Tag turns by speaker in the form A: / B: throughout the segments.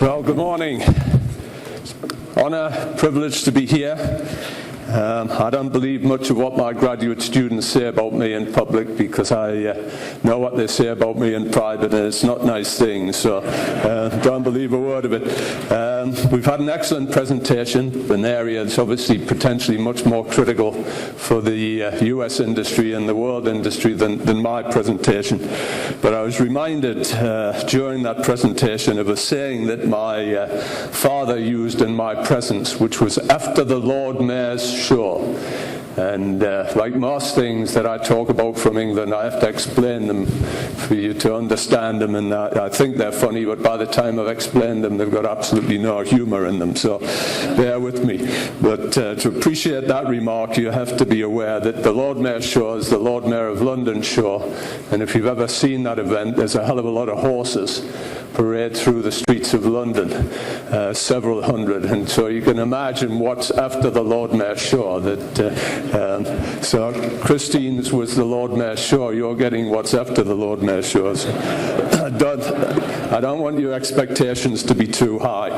A: Well, good morning. Honor, privilege to be here. I don't believe much of what my graduate students say about me in public because I know what they say about me in private, and it's not nice things, so don't believe a word of it. We've had an excellent presentation, an area that's obviously potentially much more critical for the US industry and the world industry than my presentation. But I was reminded during that presentation of a saying that my father used in my presence, which was, "After the Lord Mayor's sure." And like most things that I talk about from England, I have to explain them for you to understand them, and I think they're funny, but by the time I've explained them, they've got absolutely no humor in them, so bear with me. But to appreciate that remark, you have to be aware that the Lord Mayor Show is the Lord Mayor of London show, and if you've ever seen that event, there's a hell of a lot of horses parade through the streets of London, several hundred, and so you can imagine what's after the Lord Mayor Show. So Christine's was the Lord Mayor Show. You're getting what's after the Lord Mayor Show. So I don't want your expectations to be too high.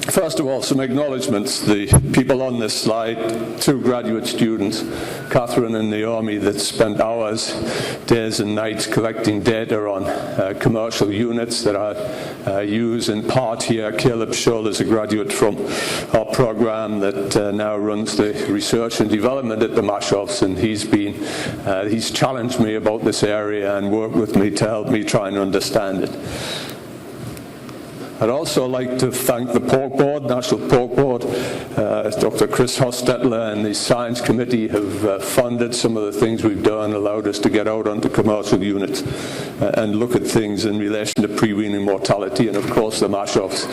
A: First of all, some acknowledgements. The people on this slide, two graduate students, Catherine and Naomi, that spent hours, days and nights collecting data on commercial units that I use in part here. Caleb Shull is a graduate from our program that now runs the research and development at the Mashoffs, and he's challenged me about this area and worked with me to help me try and understand it. I'd also like to thank the Pork Board, National Pork Board. Dr. Chris Hostetler and the Science Committee have funded some of the things we've done, allowed us to get out onto commercial units and look at things in relation to pre-weaning mortality. And of course the Mashoffs,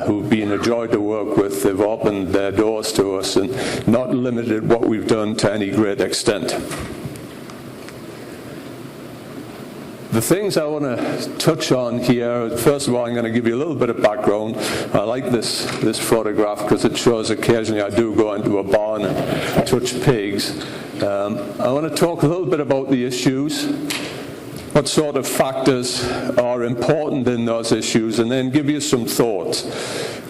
A: who've been a joy to work with. They've opened their doors to us and not limited what we've done to any great extent. The things I want to touch on here, first of all, I'm going to give you a little bit of background. I like this photograph because it shows occasionally I do go into a barn and touch pigs. I want to talk a little bit about the issues, what sort of factors are important in those issues, and then give you some thoughts.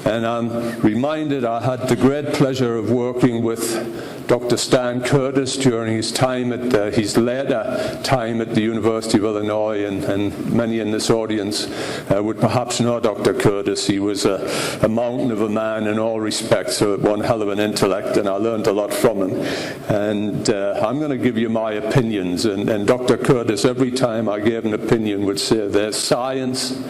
A: And I'm reminded I had the great pleasure of working with Dr. Stan Curtis during his time at his later time at the University of Illinois, and many in this audience would perhaps know Dr. Curtis. He was a mountain of a man in all respects, so one hell of an intellect, and I learned a lot from him. And I'm going to give you my opinions, and Dr. Curtis, every time I gave an opinion, would say there's science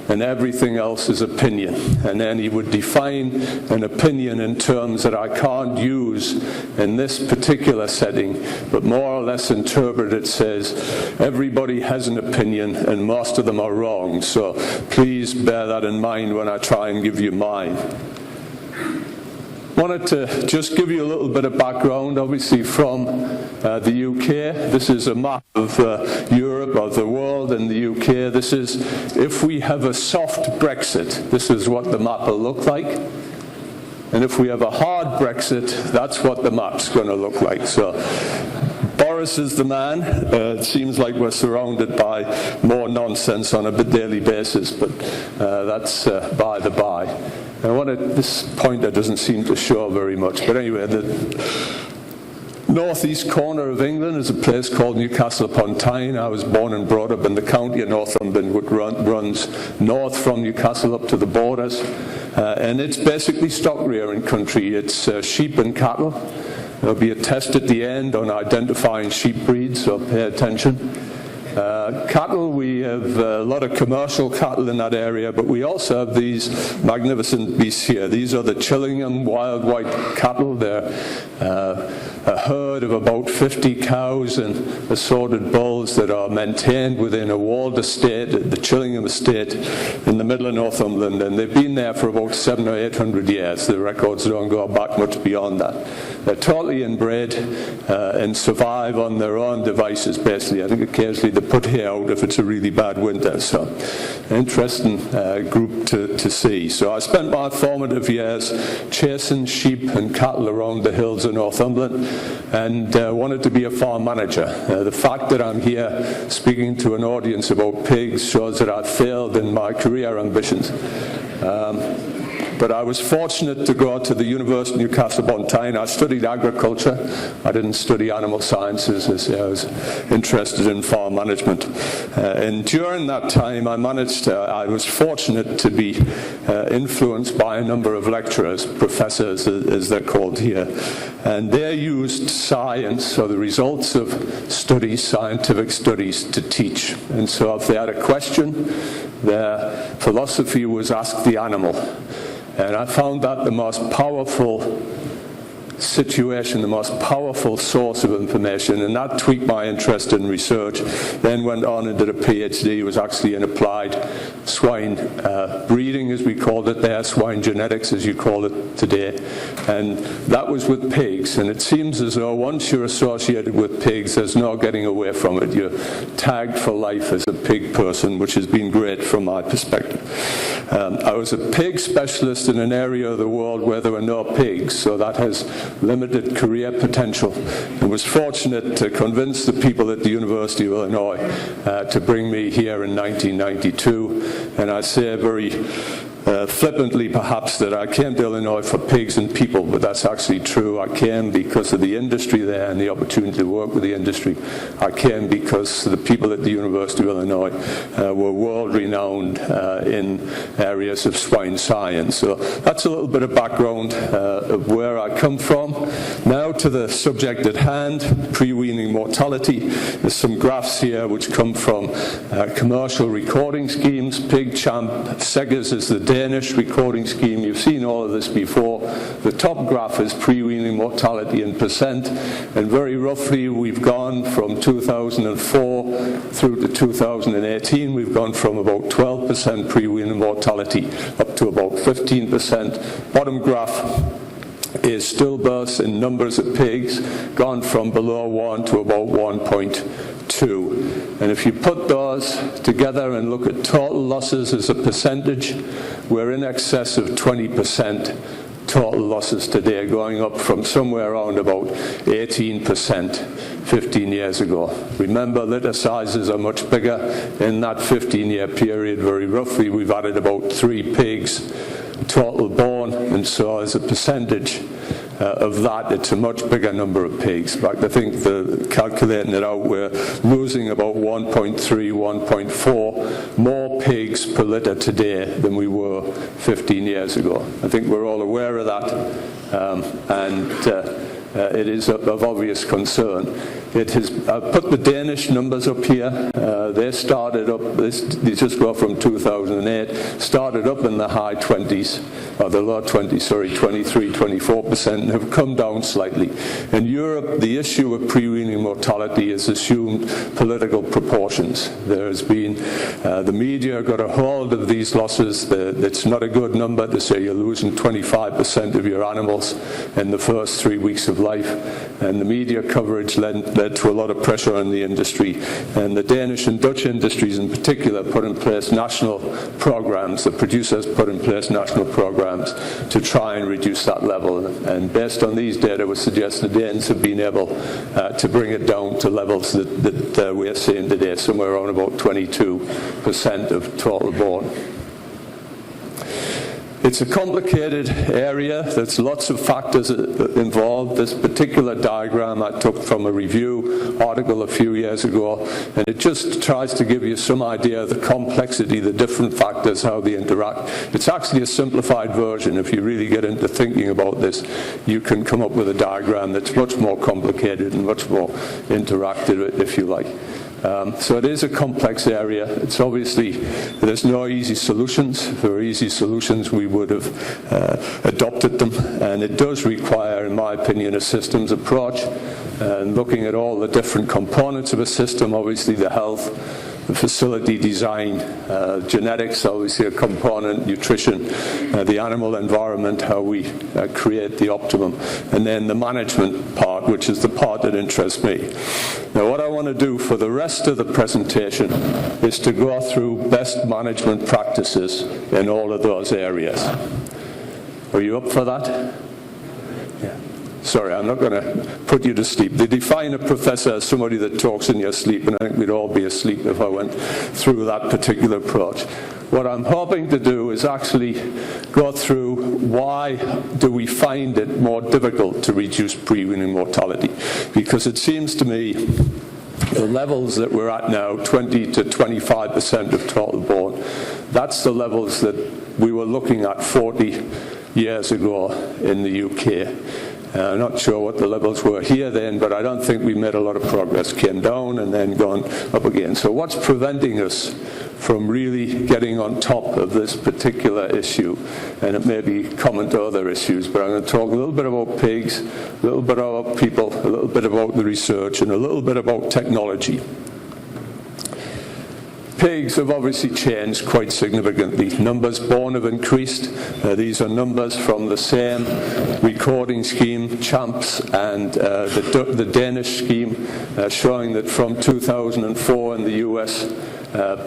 A: and everything else is opinion. And then he would define an opinion in terms that I can't use in this particular setting, but more or less interpret it says everybody has an opinion and most of them are wrong. So please bear that in mind when I try and give you mine. Wanted to just give you a little bit of background, obviously from the UK. This is a map of Europe, of the world, and the UK. This is, if we have a soft Brexit, this is what the map will look like. And if we have a hard Brexit, that's what the map's going to look like. So Boris is the man. It seems like we're surrounded by more nonsense on a daily basis, but that's by the by. This pointer doesn't seem to show very much, but anyway, the northeast corner of England is a place called Newcastle upon Tyne. I was born and brought up in the county of Northumberland, which runs north from Newcastle up to the borders, and it's basically stock rearing country. It's sheep and cattle. There'll be a test at the end on identifying sheep breeds, so pay attention. Cattle, we have a lot of commercial cattle in that area, but we also have these magnificent beasts here. These are the Chillingham wild white cattle. They're a herd of about 50 cows and assorted bulls that are maintained within a walled estate, the Chillingham estate in the middle of Northumberland, and they've been there for about 700 or 800 years. The records don't go back much beyond that. They're totally inbred and survive on their own devices, basically. I think occasionally they put hay out if it's a really bad winter. So interesting group to see. So I spent my formative years chasing sheep and cattle around the hills of Northumberland, and wanted to be a farm manager. The fact that I'm here speaking to an audience about pigs shows that I failed in my career ambitions. But I was fortunate to go to the University of Newcastle-upon-Tyne. I studied agriculture. I didn't study animal sciences, as I was interested in farm management. And during that time, I was fortunate to be influenced by a number of lecturers, professors, as they're called here. And they used science, or the results of studies, scientific studies, to teach. And so if they had a question, their philosophy was ask the animal. And I found that the most powerful situation, the most powerful source of information, and that tweaked my interest in research. Then went on and did a PhD, was actually in applied swine breeding, as we called it there, swine genetics, as you call it today. And that was with pigs. And it seems as though once you're associated with pigs, there's no getting away from it. You're tagged for life as a pig person, which has been great from my perspective. I was a pig specialist in an area of the world where there were no pigs, so that has limited career potential, and was fortunate to convince the people at the University of Illinois to bring me here in 1992. And I say very flippantly perhaps that I came to Illinois for pigs and people, but that's actually true. I came because of the industry there and the opportunity to work with the industry. I came because the people at the University of Illinois were world-renowned in areas of swine science. So that's a little bit of background of where I come from. Now to the subject at hand, pre-weaning mortality. There's some graphs here which come from commercial recording schemes. PigChamp Seggers is the Danish recording scheme. You've seen all of this before. The top graph is pre-weaning mortality in percent, and very roughly we've gone from 2004 through to 2018. We've gone from about 12% pre-weaning mortality up to about 15%. Bottom graph is stillbirths in numbers of pigs, gone from below 1 to about 1.2. And if you put those together and look at total losses as a percentage, we're in excess of 20% total losses today, going up from somewhere around about 18% 15 years ago. Remember, litter sizes are much bigger. In that 15-year period, very roughly, we've added about 3 pigs total born, and so as a percentage of that, it's a much bigger number of pigs. In fact, I think calculating it out, we're losing about 1.3, 1.4 more pigs per litter today than we were 15 years ago. I think we're all aware of that, and it is of obvious concern. I've put the Danish numbers up here. They started up, they just go from 2008, started up in the high 20s, or the low 20s, sorry, 23, 24%, and have come down slightly. In Europe, the issue of pre-weaning mortality has assumed political proportions. There has been, the media got a hold of these losses. It's not a good number to say you're losing 25% of your animals in the first 3 weeks of life, and the media coverage led to a lot of pressure on the industry, and the Danish and Dutch industries in particular put in place national programs. The producers put in place national programs to try and reduce that level, and based on these data would suggest the Danes have been able to bring it down to levels that we are seeing today, somewhere around about 22% of total born. It's a complicated area. There's lots of factors involved. This particular diagram I took from a review article a few years ago, and it just tries to give you some idea of the complexity, the different factors, how they interact. It's actually a simplified version. If you really get into thinking about this, you can come up with a diagram that's much more complicated and much more interactive, if you like. So it is a complex area. It's obviously, there's no easy solutions. If there were easy solutions, we would have adopted them. And it does require, in my opinion, a systems approach, and looking at all the different components of a system, obviously the health, the facility design, genetics, obviously a component, nutrition, the animal environment, how we create the optimum, and then the management part, which is the part that interests me. Now, what I want to do for the rest of the presentation is to go through best management practices in all of those areas. Are you up for that? Yeah. Sorry, I'm not going to put you to sleep. They define a professor as somebody that talks in your sleep, and I think we'd all be asleep if I went through that particular approach. What I'm hoping to do is actually go through why do we find it more difficult to reduce pre-weaning mortality. Because it seems to me the levels that we're at now, 20 to 25% of total born, that's the levels that we were looking at 40 years ago in the UK. I'm not sure what the levels were here then, but I don't think we made a lot of progress. Came down and then gone up again. So what's preventing us from really getting on top of this particular issue? And it may be common to other issues, but I'm going to talk a little bit about pigs, a little bit about people, a little bit about the research, and a little bit about technology. Pigs have obviously changed quite significantly. Numbers born have increased. These are numbers from the same recording scheme, CHAMPS, and the Danish scheme, showing that from 2004 in the US,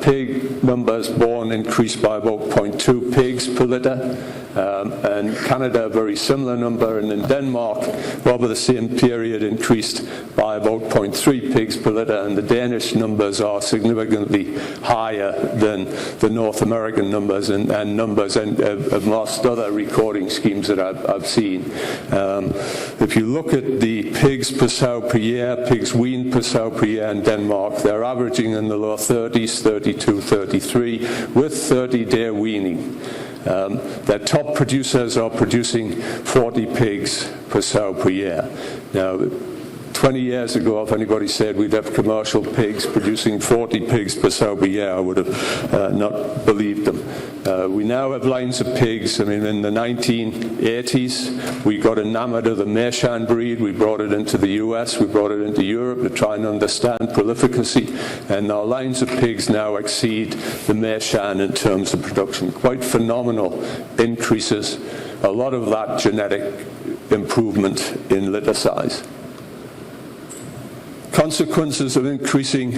A: pig numbers born increased by about 0.2 pigs per litre, and Canada a very similar number, and in Denmark over the same period increased by about 0.3 pigs per litre, and the Danish numbers are significantly higher than the North American numbers and numbers of most other recording schemes that I've seen. If you look at the pigs per sow per year, pigs weaned per sow per year in Denmark, they're averaging in the low 30s, 32, 33, with 30-day weaning. Their top producers are producing 40 pigs per sow per year. Now, 20 years ago, if anybody said we'd have commercial pigs producing 40 pigs per sow per year, I would have not believed them. We now have lines of pigs. I mean, in the 1980s, we got enamored of the Meerschaum breed. We brought it into the US, we brought it into Europe to try and understand prolificacy, and our lines of pigs now exceed the Meerschaum in terms of production. Quite phenomenal increases. A lot of that genetic improvement in litter size. Consequences of increasing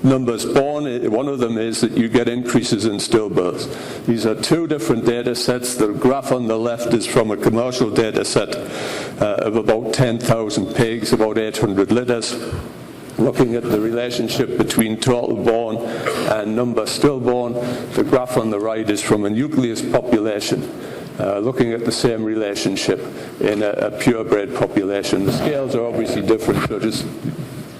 A: numbers born, one of them is that you get increases in stillbirths. These are two different data sets. The graph on the left is from a commercial data set of about 10,000 pigs, about 800 litters, looking at the relationship between total born and number stillborn. The graph on the right is from a nucleus population, looking at the same relationship in a purebred population. The scales are obviously different, so just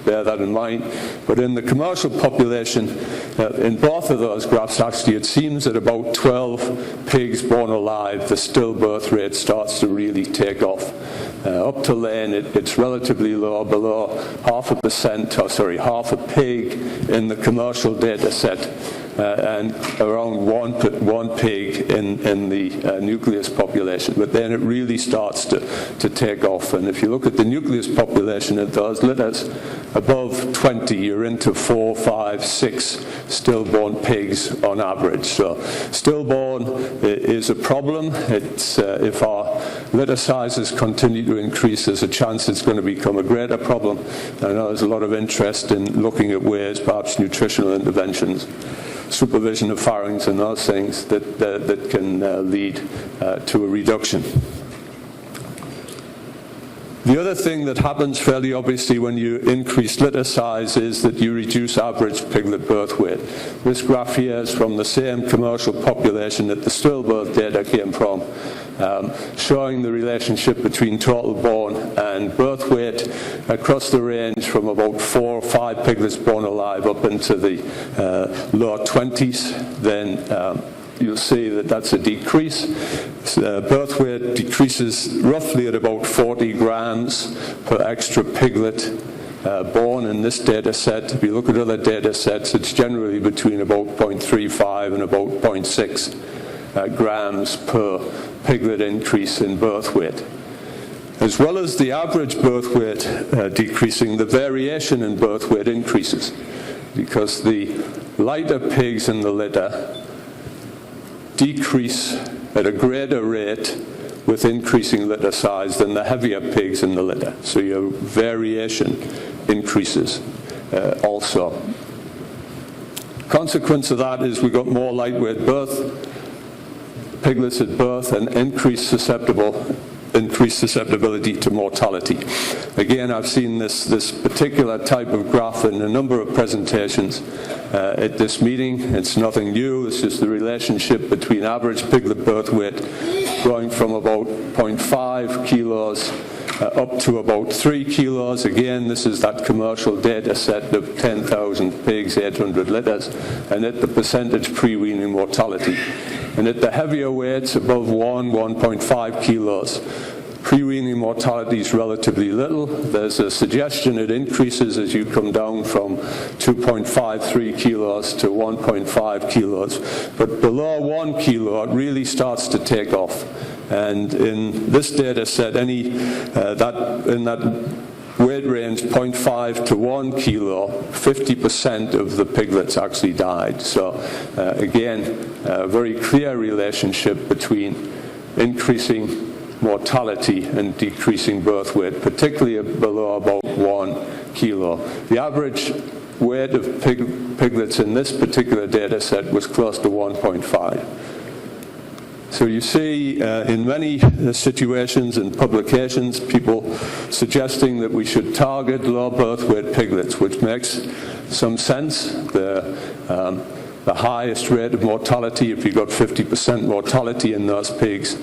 A: bear that in mind. But in the commercial population, in both of those graphs, actually, it seems that about 12 pigs born alive, the stillbirth rate starts to really take off. Up to Leman, it's relatively low, below half a pig in the commercial data set, and around one pig in the nucleus population. But then it really starts to take off. And if you look at the nucleus population of those litters, above 20, you're into 4, 5, 6 stillborn pigs on average. So stillborn is a problem. It's, if our litter sizes continue to increase, there's a chance it's going to become a greater problem. I know there's a lot of interest in looking at ways, perhaps nutritional interventions, supervision of farrowings and those things that can lead to a reduction. The other thing that happens fairly obviously when you increase litter size is that you reduce average piglet birth weight. This graph here is from the same commercial population that the stillbirth data came from, showing the relationship between total born and birth weight across the range from about 4 or 5 piglets born alive up into the low 20s. Then you'll see that that's a decrease. Birth weight decreases roughly at about 40 grams per extra piglet born in this data set. If you look at other data sets, it's generally between about 0.35 and about 0.6 grams per piglet increase in birth weight. As well as the average birth weight decreasing, the variation in birth weight increases. because the lighter pigs in the litter decrease at a greater rate with increasing litter size than the heavier pigs in the litter. So your variation increases also. Consequence of that is we got more lightweight piglets at birth and increased susceptibility to mortality. Again, I've seen this particular type of graph in a number of presentations at this meeting. It's nothing new. It's just the relationship between average piglet birth weight going from about 0.5 kilos up to about 3 kilos. Again, this is that commercial data set of 10,000 pigs, 800 litters, and at the percentage pre-weaning mortality. And at the heavier weights, above 1.5 kilos, pre-weaning mortality is relatively little. There's a suggestion it increases as you come down from 2.53 kilos to 1.5 kilos. But below 1 kilo, it really starts to take off. And in this data set, in that weight range 0.5 to 1 kilo, 50% of the piglets actually died. So again, a very clear relationship between increasing mortality and decreasing birth weight, particularly below about 1 kilo. The average weight of piglets in this particular data set was close to 1.5. So you see in many situations and publications people suggesting that we should target low birth weight piglets, which makes some sense. The highest rate of mortality, if you've got 50% mortality in those pigs,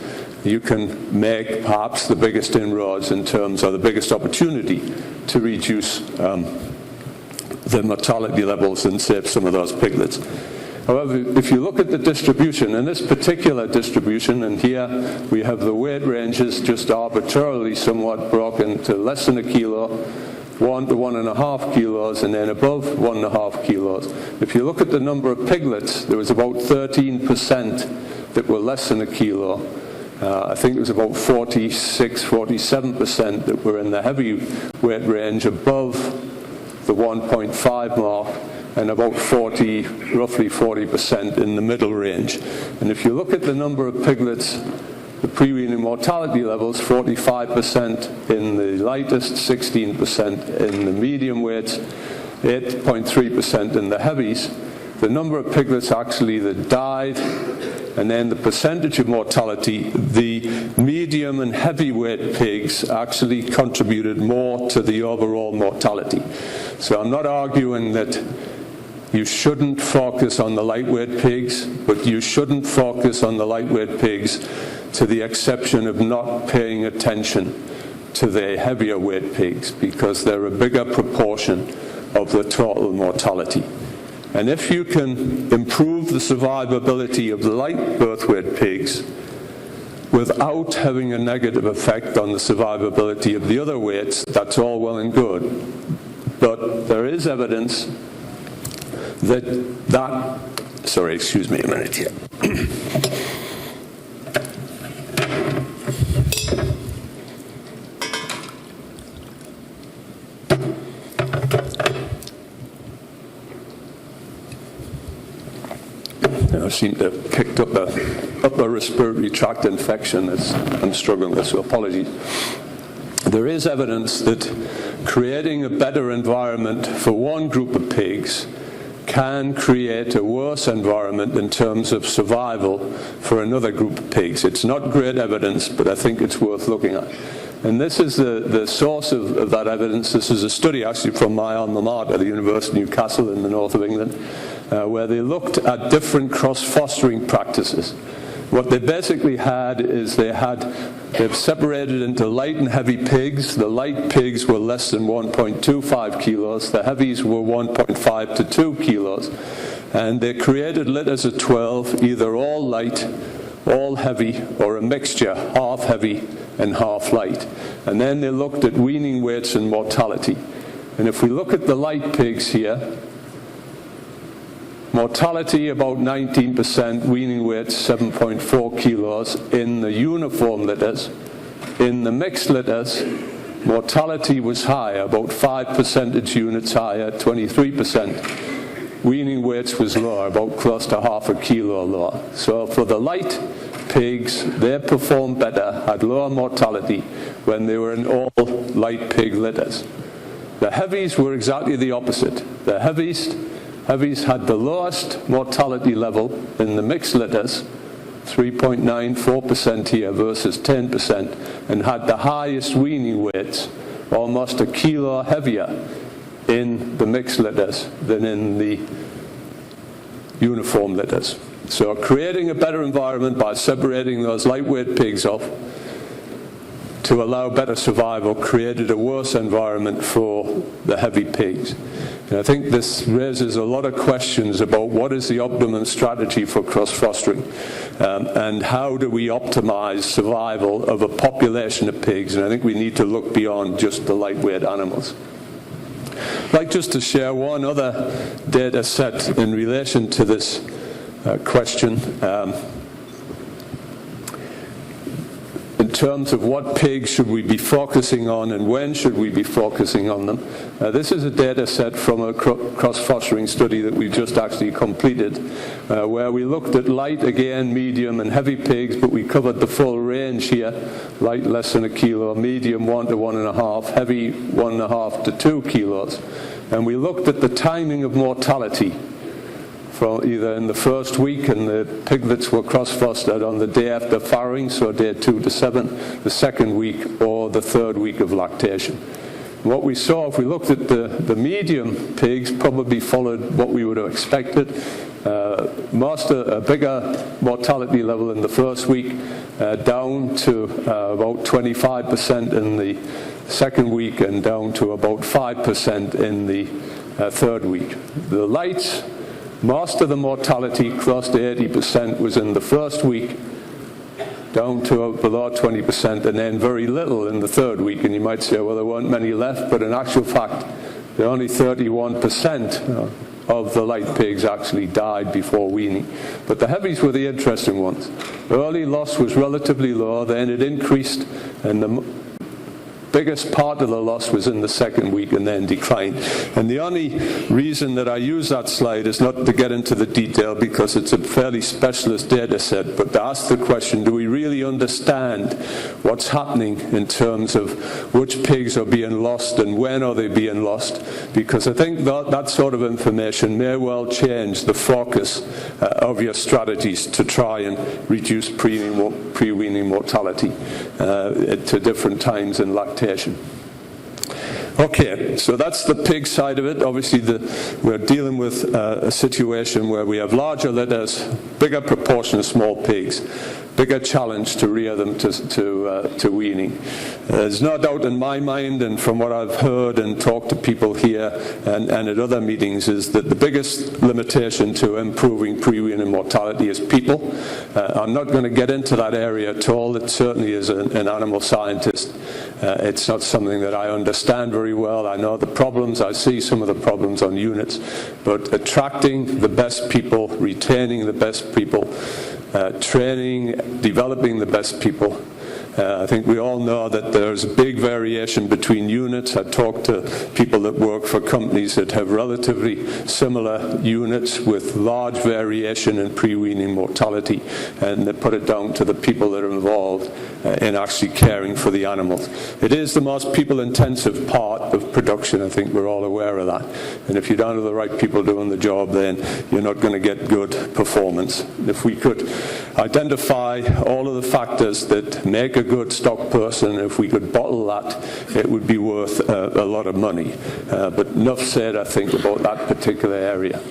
A: you can make perhaps the biggest inroads in terms of the biggest opportunity to reduce the mortality levels and save some of those piglets. However, if you look at the distribution, in this particular distribution, and here we have the weight ranges just arbitrarily somewhat broken to less than a kilo, 1 to 1.5 kilos, and then above 1.5 kilos. If you look at the number of piglets, there was about 13% that were less than a kilo. I think it was about 46, 47% that were in the heavy weight range above the 1.5 mark, and about roughly 40% in the middle range. And if you look at the number of piglets, the pre-weaning mortality levels, 45% in the lightest, 16% in the medium weights, 8.3% in the heavies. The number of piglets actually that died, and then the percentage of mortality, the medium and heavyweight pigs actually contributed more to the overall mortality. So I'm not arguing that you shouldn't focus on the lightweight pigs, but you shouldn't focus on the lightweight pigs to the exception of not paying attention to the heavier weight pigs, because they're a bigger proportion of the total mortality. And if you can improve the survivability of the light birth weight pigs without having a negative effect on the survivability of the other weights, that's all well and good. But there is evidence sorry, excuse me a minute here. I seem to have picked up a upper respiratory tract infection that I'm struggling with, so apologies. There is evidence that creating a better environment for one group of pigs can create a worse environment in terms of survival for another group of pigs. It's not great evidence, but I think it's worth looking at. And this is the source of that evidence. This is a study actually from my alma mater, the University of Newcastle in the north of England, where they looked at different cross-fostering practices. What they basically had is they've separated into light and heavy pigs. The light pigs were less than 1.25 kilos. The heavies were 1.5 to 2 kilos. And they created litters of 12, either all light, all heavy, or a mixture, half heavy and half light. And then they looked at weaning weights and mortality. And if we look at the light pigs here, mortality about 19%, weaning weight 7.4 kilos in the uniform litters. In the mixed litters, mortality was higher, about 5 percentage units higher, 23%. weaning weights was lower, about close to half a kilo lower. So for the light pigs, they performed better, had lower mortality when they were in all light pig litters. The heavies were exactly the opposite. The heavies had the lowest mortality level in the mixed litters, 3.94% here versus 10%, and had the highest weaning weights, almost a kilo heavier in the mixed litters than in the uniform litters. So creating a better environment by separating those lightweight pigs off to allow better survival created a worse environment for the heavy pigs. And I think this raises a lot of questions about what is the optimum strategy for cross-fostering, and how do we optimize survival of a population of pigs. And I think we need to look beyond just the lightweight animals. I'd like just to share one other data set in relation to this question. In terms of what pigs should we be focusing on and when should we be focusing on them. This is a data set from a cross-fostering study that we just actually completed, where we looked at light, again, medium and heavy pigs, but we covered the full range here. Light less than a kilo, medium 1 to 1.5, heavy 1.5 to 2 kilos. And we looked at the timing of mortality from either in the first week, and the piglets were cross-fostered on the day after farrowing, so day 2 to 7, the second week, or the third week of lactation. What we saw, if we looked at the medium pigs, probably followed what we would have expected. A bigger mortality level in the first week, down to about 25% in the second week, and down to about 5% in the third week. The lights, most of the mortality, close to 80%, was in the first week, down to below 20%, and then very little in the third week. And you might say, well, there weren't many left, but in actual fact, there only 31% of the light pigs actually died before weaning. But the heavies were the interesting ones. Early loss was relatively low, then it increased, and the biggest part of the loss was in the second week and then declined. And the only reason that I use that slide is not to get into the detail, because it's a fairly specialist data set, but to ask the question, do we really understand what's happening in terms of which pigs are being lost and when are they being lost? Because I think that sort of information may well change the focus of your strategies to try and reduce pre-weaning mortality to different times in lactation. Okay, so that's the pig side of it. Obviously, we're dealing with a situation where we have larger litters, bigger proportion of small pigs, bigger challenge to rear them to weaning. There's no doubt in my mind, and from what I've heard and talked to people here and at other meetings, is that the biggest limitation to improving pre-weaning mortality is people. I'm not going to get into that area at all. It certainly is an animal scientist. It's not something that I understand very well. I know the problems. I see some of the problems on units. But attracting the best people, retaining the best people, training, developing the best people. I think we all know that there's a big variation between units. I talk to people that work for companies that have relatively similar units with large variation in pre-weaning mortality, and they put it down to the people that are involved in actually caring for the animals. It is the most people-intensive part of production. I think we're all aware of that. And if you don't have the right people doing the job, then you're not going to get good performance. If we could identify all of the factors that make a good stock person, if we could bottle that, it would be worth a lot of money. But enough said, I think, about that particular area.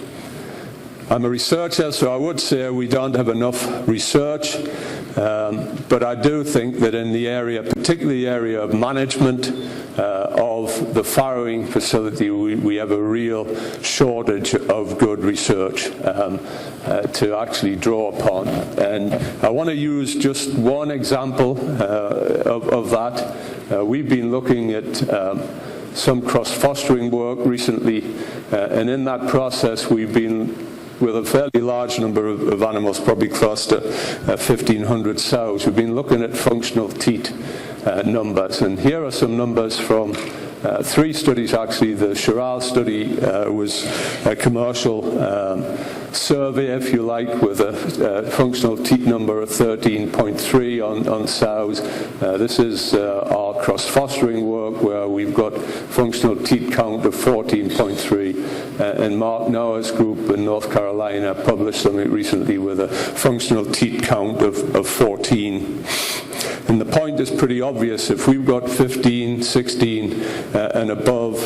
A: I'm a researcher, so I would say we don't have enough research, but I do think that in the area, particularly the area of management of the farrowing facility, we have a real shortage of good research to actually draw upon. And I want to use just one example of that. We've been looking at some cross-fostering work recently, and in that process we've been with a fairly large number of animals, probably close to 1,500 sows. We've been looking at functional teat numbers, and here are some numbers from 3 studies actually. The Chiral study was a commercial survey, if you like, with a functional teat number of 13.3 on sows. This is our cross-fostering work, where we've got functional teat count of 14.3, and Mark Noah's group in North Carolina published something recently with a functional teat count of 14. And the point is pretty obvious. If we've got 15, 16 and above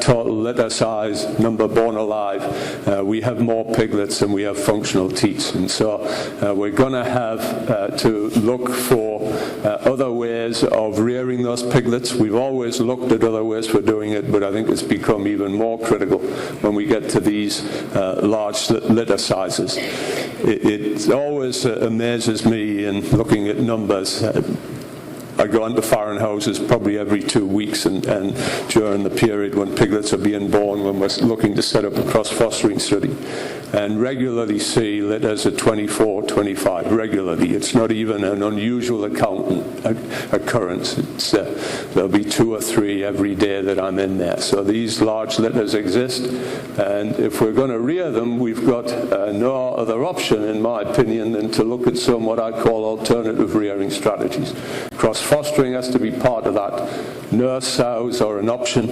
A: total litter size, number born alive, we have more piglets than we have functional teats. And so we're going to have to look for other ways of rearing those piglets. We've always looked at other ways for doing it, but I think it's become even more critical when we get to these large litter sizes. It always amazes me in looking at numbers. I go into farm houses probably every 2 weeks, and during the period when piglets are being born, when we're looking to set up a cross-fostering study, and regularly see litters at 24, 25, regularly. It's not even an unusual occurrence. There'll be 2 or 3 every day that I'm in there. So these large litters exist, and if we're going to rear them, we've got no other option, in my opinion, than to look at some what I call alternative rearing strategies. Cross-fostering has to be part of that. Nurse sows are an option.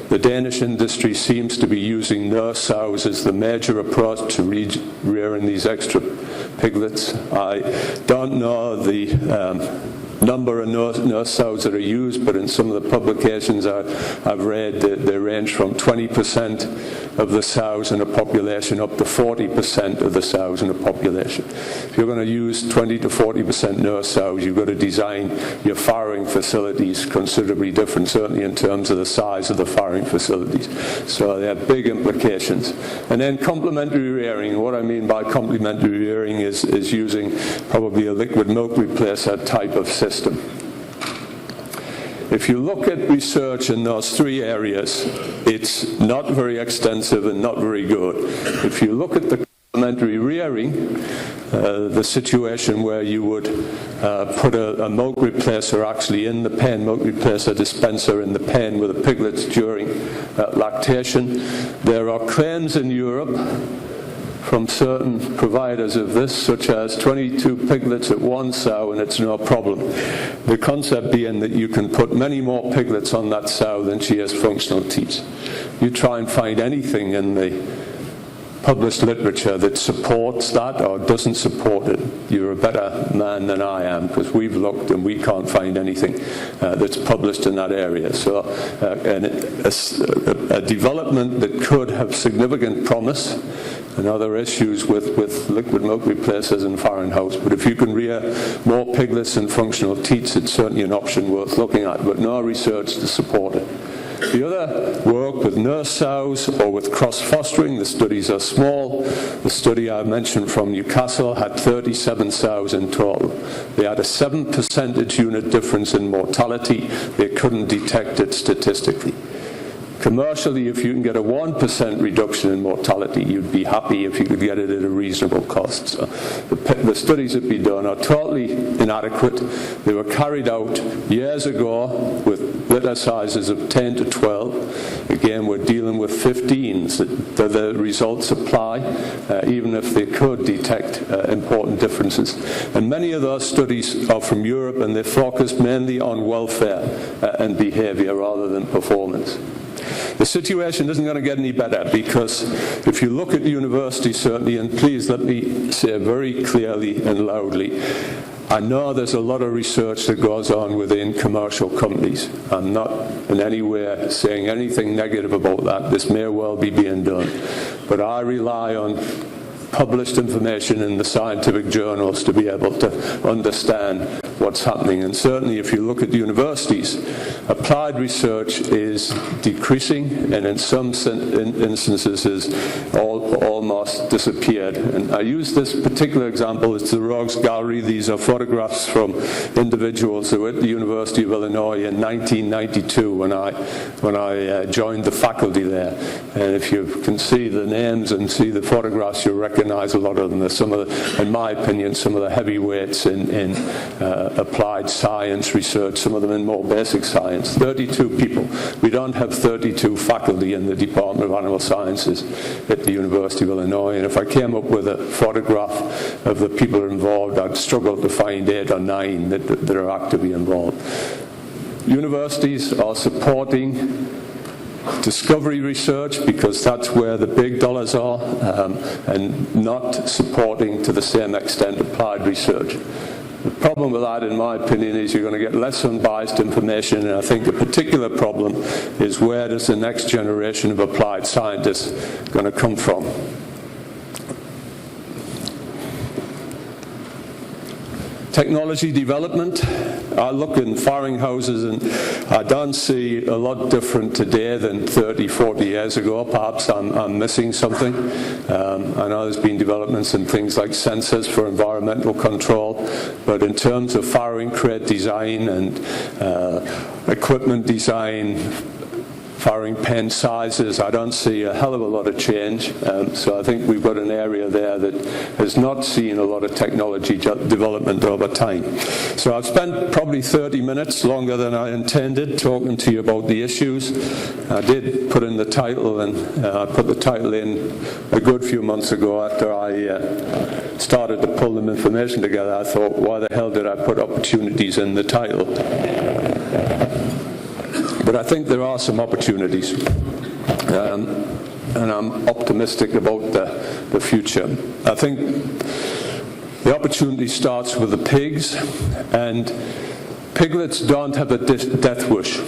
A: The Danish industry seems to be using nurse sows as the major approach to rearing these extra piglets. I don't know the number of nurse sows that are used, but in some of the publications I've read, they range from 20% of the sows in a population up to 40% of the sows in a population. If you're going to use 20 to 40% nurse sows, you've got to design your farrowing facilities considerably different, certainly in terms of the size of the farrowing facilities. So they have big implications. And then complementary rearing. What I mean by complementary rearing is using probably a liquid milk replacer type of system. If you look at research in those 3 areas, it's not very extensive and not very good. If you look at the complementary rearing, the situation where you would put a milk replacer actually in the pen, milk replacer dispenser in the pen with the piglets during lactation, there are claims in Europe from certain providers of this, such as 22 piglets at 1 sow and it's no problem. The concept being that you can put many more piglets on that sow than she has functional teats. You try and find anything in the published literature that supports that or doesn't support it, you're a better man than I am, because we've looked and we can't find anything that's published in that area. So a development that could have significant promise, and other issues with liquid milk replacers in farrowing house. But if you can rear more piglets and functional teats, it's certainly an option worth looking at, but no research to support it. The other work with nurse sows or with cross-fostering, the studies are small. The study I mentioned from Newcastle had 37 sows in total. They had a 7 percentage unit difference in mortality. They couldn't detect it statistically. Commercially, if you can get a 1% reduction in mortality, you'd be happy if you could get it at a reasonable cost. So the studies that be done are totally inadequate. They were carried out years ago with litter sizes of 10 to 12. Again, we're dealing with 15s that the results apply, even if they could detect important differences. And many of those studies are from Europe, and they focus mainly on welfare and behavior rather than performance. The situation isn't going to get any better, because if you look at universities, certainly, and please let me say very clearly and loudly, I know there's a lot of research that goes on within commercial companies. I'm not in any way saying anything negative about that. This may well be being done. But I rely on published information in the scientific journals to be able to understand what's happening. And certainly if you look at the universities, applied research is decreasing, and in some instances has almost disappeared. And I use this particular example. It's the Rogues Gallery. These are photographs from individuals who were at the University of Illinois in 1992 when I joined the faculty there. And if you can see the names and see the photographs, you'll recognize a lot of them. They're some of the, in my opinion, some of the heavyweights in applied science research, some of them in more basic science. 32 people. We don't have 32 faculty in the Department of Animal Sciences at the University of Illinois, and if I came up with a photograph of the people involved, I'd struggle to find 8 or 9 that are actively involved. Universities are supporting discovery research because that's where the big dollars are, and not supporting to the same extent applied research. The problem with that, in my opinion, is you're going to get less unbiased information, and I think a particular problem is where does the next generation of applied scientists going to come from? Technology development. I look in farrowing houses and I don't see a lot different today than 30, 40 years ago. Perhaps I'm missing something. I know there's been developments in things like sensors for environmental control, but in terms of farrowing crate design and equipment design, farrowing pen sizes, I don't see a hell of a lot of change. So I think we've got an area there that has not seen a lot of technology development over time. So I've spent probably 30 minutes, longer than I intended, talking to you about the issues. I did put in the title, and I put the title in a good few months ago after I started to pull them information together. I thought, why the hell did I put opportunities in the title? But I think there are some opportunities, and I'm optimistic about the future. I think the opportunity starts with the pigs, and piglets don't have a death wish.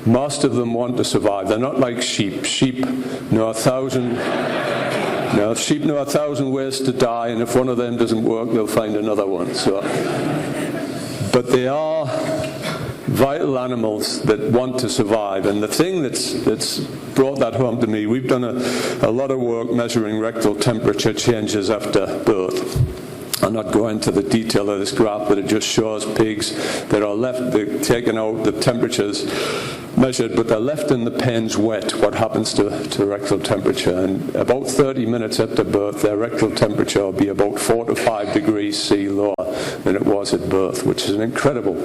A: Most of them want to survive. They're not like sheep. Sheep know 1,000 ways to die, and if one of them doesn't work, they'll find another one. So, but they are vital animals that want to survive, and the thing that's brought that home to me, we've done a lot of work measuring rectal temperature changes after birth. I'll not go into the detail of this graph, but it just shows pigs that are left, they're taken out, the temperatures measured, but they're left in the pens wet. What happens to rectal temperature? And about 30 minutes after birth, their rectal temperature will be about 4 to 5 degrees C lower than it was at birth, which is an incredible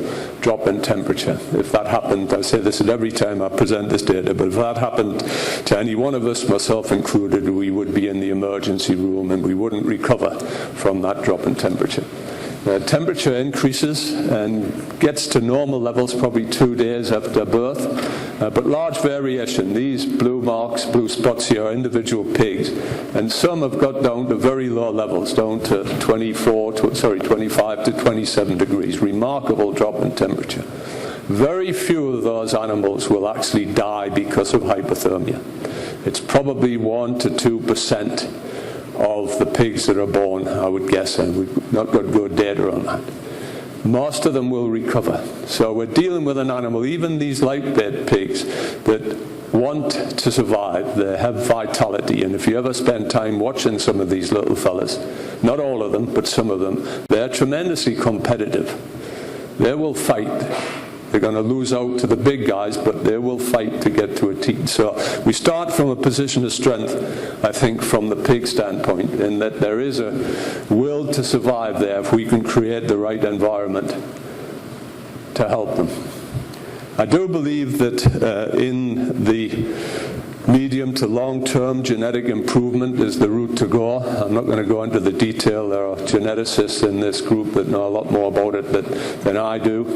A: drop in temperature. If that happened, I say this at every time I present this data, but if that happened to any one of us, myself included, we would be in the emergency room and we wouldn't recover from that drop in temperature. Temperature increases and gets to normal levels probably 2 days after birth, but large variation. These blue marks, blue spots here are individual pigs, and some have got down to very low levels, down to 25 to 27 degrees. Remarkable drop in temperature. Very few of those animals will actually die because of hypothermia. It's probably 1 to 2% of the pigs that are born, I would guess, and we've not got good data on that. Most of them will recover. So we're dealing with an animal, even these light-bed pigs, that want to survive. They have vitality, and if you ever spend time watching some of these little fellas, not all of them, but some of them, they're tremendously competitive. They will fight. They're going to lose out to the big guys, but they will fight to get to a teat. So we start from a position of strength, I think, from the pig standpoint, in that there is a will to survive there if we can create the right environment to help them. I do believe that in the medium to long-term, genetic improvement is the route to go. I'm not going to go into the detail. There are geneticists in this group that know a lot more about it than I do.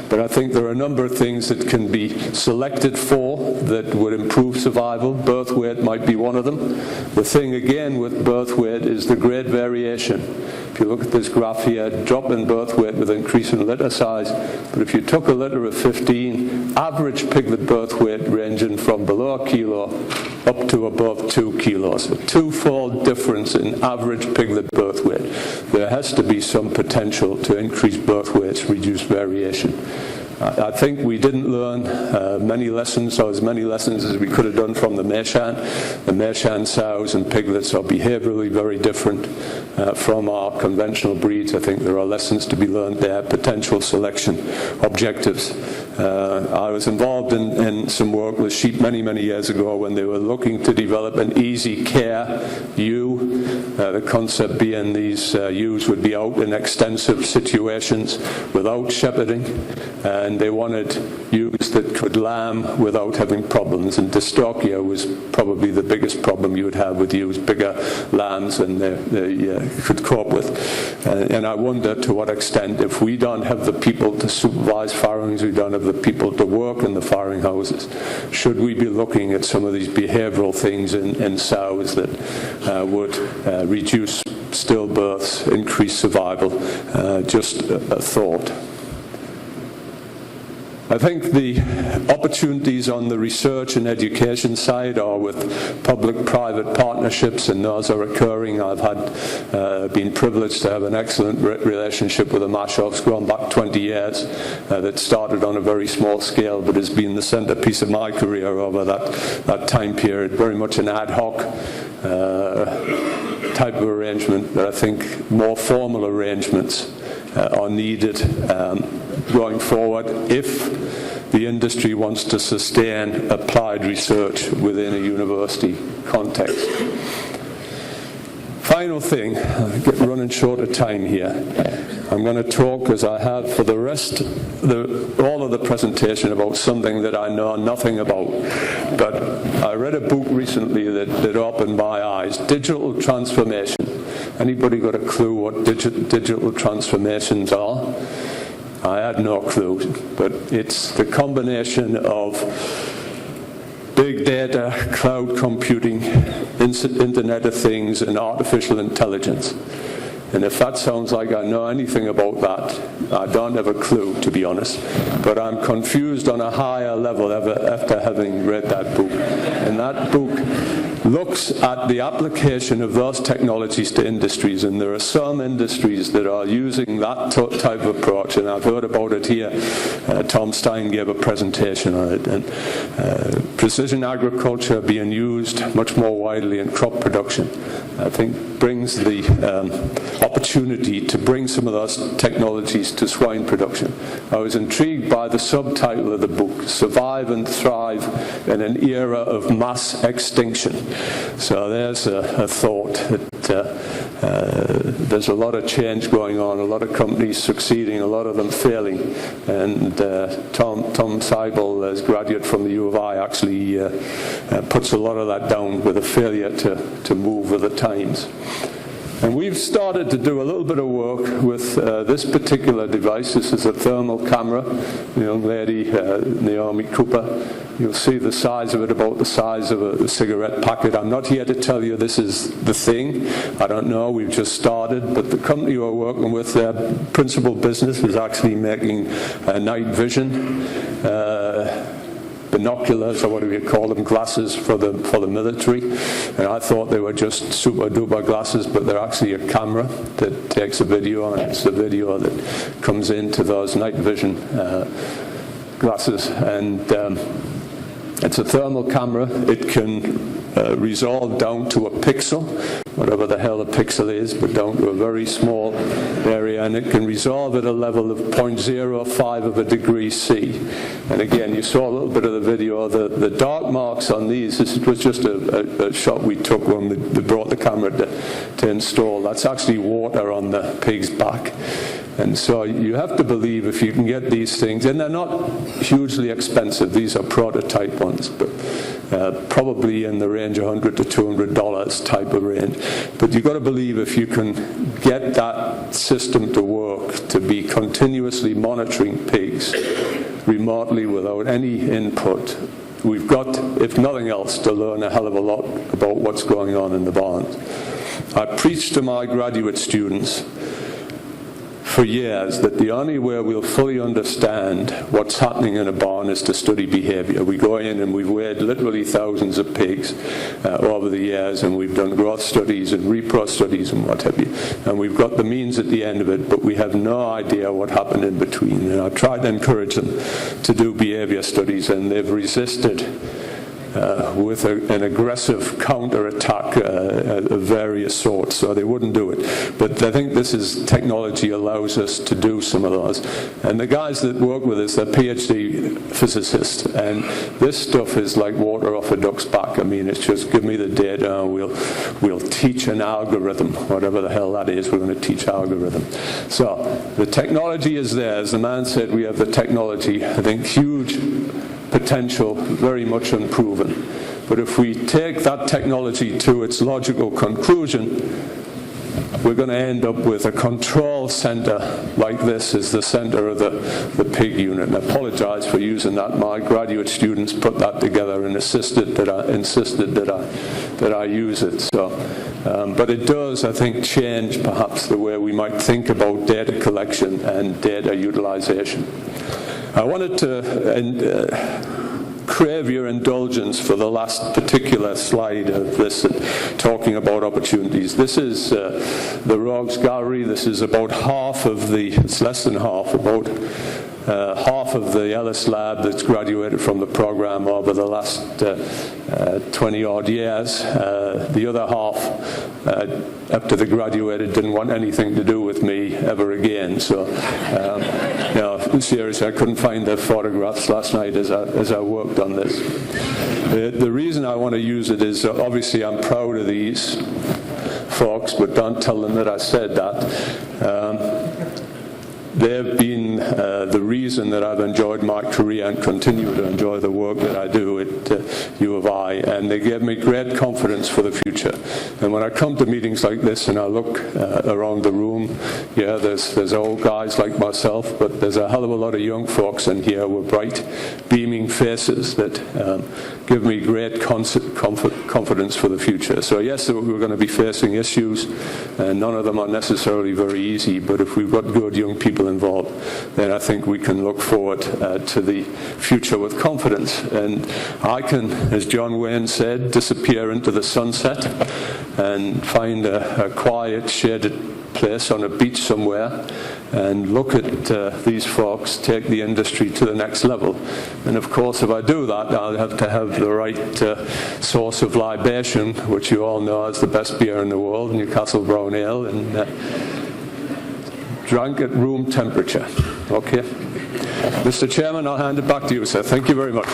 A: But I think there are a number of things that can be selected for that would improve survival. Birth weight might be one of them. The thing again with birth weight is the great variation. If you look at this graph here, drop in birth weight with increase in litter size. But if you took a litter of 15, average piglet birth weight ranging from below a kilo up to above 2 kilos. A twofold difference in average piglet birth weight. There has to be some potential to increase birth weights, reduce variation. I think we didn't learn many lessons, or as many lessons as we could have done from the Mershan. The Mershan sows and piglets are behaviorally very different from our conventional breeds. I think there are lessons to be learned there, potential selection objectives I was involved in some work with sheep many, many years ago when they were looking to develop an easy care ewe. The concept being these ewes would be out in extensive situations without shepherding, and they wanted ewes that could lamb without having problems. And dystopia was probably the biggest problem you would have with ewes, bigger lambs than they could cope with. And I wonder to what extent, if we don't have the people to supervise farrowings, we don't have the people to work in the farrowing houses, should we be looking at some of these behavioral things in sows that would reduce stillbirths, increase survival? Just a thought. I think the opportunities on the research and education side are with public-private partnerships, and those are occurring. I've been privileged to have an excellent relationship with the Mashoffs going back 20 years that started on a very small scale, but has been the centerpiece of my career over that time period. Very much an ad hoc type of arrangement, but I think more formal arrangements are needed going forward if the industry wants to sustain applied research within a university context. Final thing, I'm running short of time here. I'm going to talk, as I have for the rest, all of the presentation, about something that I know nothing about. But I read a book recently that opened my eyes, Digital Transformation. Anybody got a clue what digital transformations are? I had no clue, but it's the combination of big data, cloud computing, Internet of Things, and artificial intelligence. And if that sounds like I know anything about that, I don't have a clue, to be honest. But I'm confused on a higher level after having read that book. And that book looks at the application of those technologies to industries, and there are some industries that are using that type of approach, and I've heard about it here. Tom Stein gave a presentation on it, and precision agriculture being used much more widely in crop production, I think brings the opportunity to bring some of those technologies to swine production. I was intrigued by the subtitle of the book, Survive and Thrive in an Era of Mass Extinction. So there's a thought that there's a lot of change going on, a lot of companies succeeding, a lot of them failing. And Tom Seibel, as a graduate from the U of I, actually puts a lot of that down with a failure to move with the times. And we've started to do a little bit of work with this particular device. This is a thermal camera. The young lady, Naomi Cooper, you'll see the size of it, about the size of a cigarette packet. I'm not here to tell you this is the thing. I don't know. We've just started. But the company we're working with, their principal business is actually making night vision binoculars, or what do we call them, glasses for the military. And I thought they were just super duper glasses, but they're actually a camera that takes a video, and it's the video that comes into those night vision glasses. And it's a thermal camera. It can resolve down to a pixel, whatever the hell a pixel is, but down to a very small area, and it can resolve at a level of 0.05 of a degree C. And again, you saw a little bit of the video. The dark marks on these, this was just a shot we took when they brought the camera to install. That's actually water on the pig's back. And so you have to believe if you can get these things, and they're not hugely expensive, these are prototype ones, but probably in the range of $100 to $200 type of range. But you've got to believe if you can get that system to work, to be continuously monitoring pigs remotely without any input, we've got, if nothing else, to learn a hell of a lot about what's going on in the barns. I preach to my graduate students for years that the only way we'll fully understand what's happening in a barn is to study behavior. We go in and we've weighed literally thousands of pigs over the years, and we've done growth studies and repro studies and what have you, and we've got the means at the end of it, but we have no idea what happened in between. And I tried to encourage them to do behavior studies, and they've resisted with an aggressive counter-attack of various sorts, so they wouldn't do it. But I think technology allows us to do some of those. And the guys that work with us are PhD physicists, and this stuff is like water off a duck's back. I mean, it's just give me the data, and we'll teach an algorithm, whatever the hell that is. We're going to teach algorithm. So the technology is there. As the man said, we have the technology. I think huge potential, very much unproven. But if we take that technology to its logical conclusion, we're going to end up with a control center like this is the center of the pig unit. And I apologize for using that. My graduate students put that together and insisted that I use it. So, but it does, I think, change perhaps the way we might think about data collection and data utilization. I wanted to crave your indulgence for the last particular slide of this, talking about opportunities. This is the Rogues Gallery. This is about it's less than half, about half of the Ellis lab that's graduated from the program over the last 20-odd years. The other half, after they graduated, didn't want anything to do with me ever again. So, seriously, I couldn't find their photographs last night as I worked on this. The reason I want to use it is, obviously, I'm proud of these folks, but don't tell them that I said that. They've been the reason that I've enjoyed my career and continue to enjoy the work that I do at U of I, and they give me great confidence for the future. And when I come to meetings like this and I look around the room, there's old guys like myself, but there's a hell of a lot of young folks in here with bright, beaming faces that give me great confidence for the future. So yes, we're going to be facing issues, and none of them are necessarily very easy, but if we've got good young people involved, then I think we can look forward to the future with confidence. And I can, as John Wayne said, disappear into the sunset and find a quiet, shaded place on a beach somewhere and look at these folks take the industry to the next level. And of course, if I do that, I'll have to have the right source of libation, which you all know is the best beer in the world, Newcastle Brown Ale, and drank at room temperature. Okay? Mr. Chairman, I'll hand it back to you, sir. Thank you very much.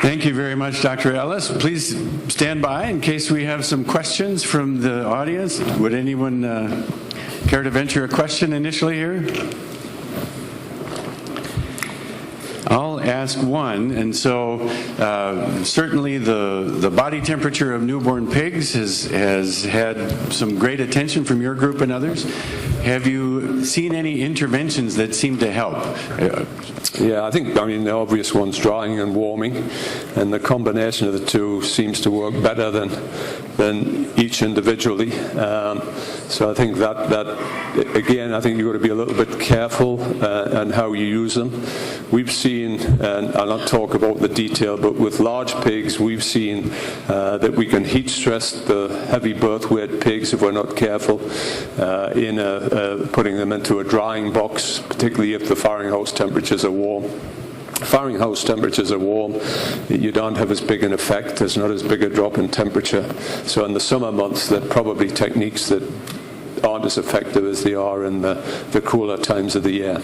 B: Thank you very much, Dr. Ellis. Please stand by in case we have some questions from the audience. Would anyone care to venture a question initially here? I'll ask one, and so certainly the body temperature of newborn pigs has had some great attention from your group and others. Have you seen any interventions that seem to help?
A: Yeah, I mean, the obvious one's drying and warming, and the combination of the two seems to work better than each individually. So I think that again, I think you've got to be a little bit careful on how you use them. We've seen, and I'll not talk about the detail, but with large pigs, we've seen that we can heat stress the heavy birth weight pigs if we're not careful in putting them into a drying box, particularly if the farrowing house temperatures are warm. Farrowing house temperatures are warm, you don't have as big an effect, there's not as big a drop in temperature. So in the summer months, there are probably techniques that aren't as effective as they are in the cooler times of the year.